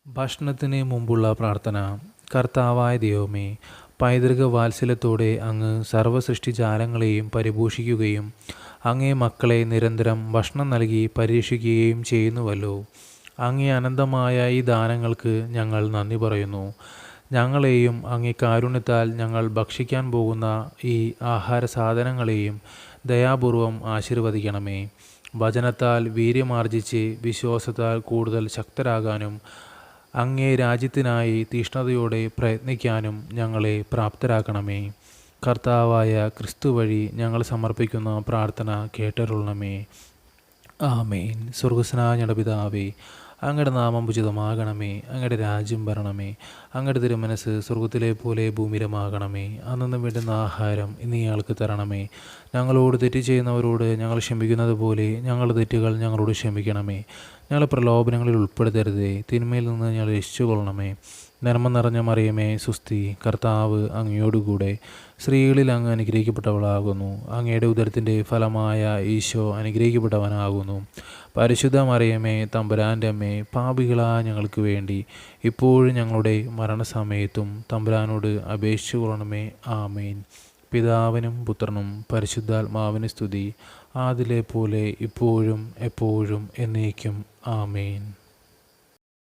ഭക്ഷണത്തിന് മുമ്പുള്ള പ്രാർത്ഥന. കർത്താവായ ദൈവമേ, പൈതൃക വാത്സല്യത്തോടെ അങ്ങ് സർവ്വസൃഷ്ടിജാലങ്ങളെയും പരിപോഷിക്കുകയും അങ്ങേ മക്കളെ നിരന്തരം ഭക്ഷണം നൽകി പരീക്ഷിക്കുകയും ചെയ്യുന്നുവല്ലോ. അങ്ങേ അനന്തമായ ഈ ദാനങ്ങൾക്ക് ഞങ്ങൾ നന്ദി പറയുന്നു. ഞങ്ങളെയും അങ്ങേ കാരുണ്യത്താൽ ഞങ്ങൾ ഭക്ഷിക്കാൻ പോകുന്ന ഈ ആഹാരസാധനങ്ങളെയും ദയാപൂർവം ആശീർവദിക്കണമേ. വചനത്താൽ വീര്യമാർജിച്ച് വിശ്വാസത്താൽ കൂടുതൽ ശക്തരാകാനും അങ്ങേ രാജ്യത്തിനായി തീഷ്ണതയോടെ പ്രയത്നിക്കാനും ഞങ്ങളെ പ്രാപ്തരാക്കണമേ. കർത്താവായ ക്രിസ്തു വഴി ഞങ്ങൾ സമർപ്പിക്കുന്ന പ്രാർത്ഥന കേട്ടരുളണമേ. ആമേൻ. സ്വർഗസ്നായ ഞങ്ങളുടെ പിതാവേ, അങ്ങയുടെ നാമം ഉചിതമാകണമേ. അങ്ങയുടെ രാജ്യം വരണമേ. അങ്ങയുടെ തിരുമനസ് സ്വർഗത്തിലെ പോലെ ഭൂമിയിലുമാകണമേ. അന്നു വേണ്ടുന്ന ആഹാരം ഇന്ന് ഞങ്ങൾക്ക് തരണമേ. ഞങ്ങളോട് തെറ്റ് ചെയ്യുന്നവരോട് ഞങ്ങൾ ക്ഷമിക്കുന്നത് പോലെ ഞങ്ങളുടെ തെറ്റുകൾ ഞങ്ങളോട് ക്ഷമിക്കണമേ. ഞങ്ങളെ പ്രലോഭനങ്ങളിൽ ഉൾപ്പെടുത്തരുതേ, തിന്മയിൽ നിന്ന് ഞങ്ങൾ രക്ഷിച്ചുകൊള്ളണമേ. നന്മ നിറഞ്ഞ മറിയമേ, സുസ്തി, കർത്താവ് അങ്ങയോടുകൂടെ സ്ത്രീകളിൽ അങ്ങ് അനുഗ്രഹിക്കപ്പെട്ടവളാകുന്നു. അങ്ങയുടെ ഉദരത്തിൻ്റെ ഫലമായ ഈശോ അനുഗ്രഹിക്കപ്പെട്ടവനാകുന്നു. പരിശുദ്ധ മറിയമേ, തമ്പുരാൻ്റെ അമ്മേ, പാപികളായ ഞങ്ങൾക്ക് വേണ്ടി ഇപ്പോഴും ഞങ്ങളുടെ മരണസമയത്തും തമ്പുരാനോട് അപേക്ഷിച്ചു കൊള്ളണമേ. ആമേൻ. പിതാവിനും പുത്രനും പരിശുദ്ധാത്മാവിന് സ്തുതി, ആദിലെ പോലെ ഇപ്പോഴും എപ്പോഴും എന്നേക്കും. ആമേൻ.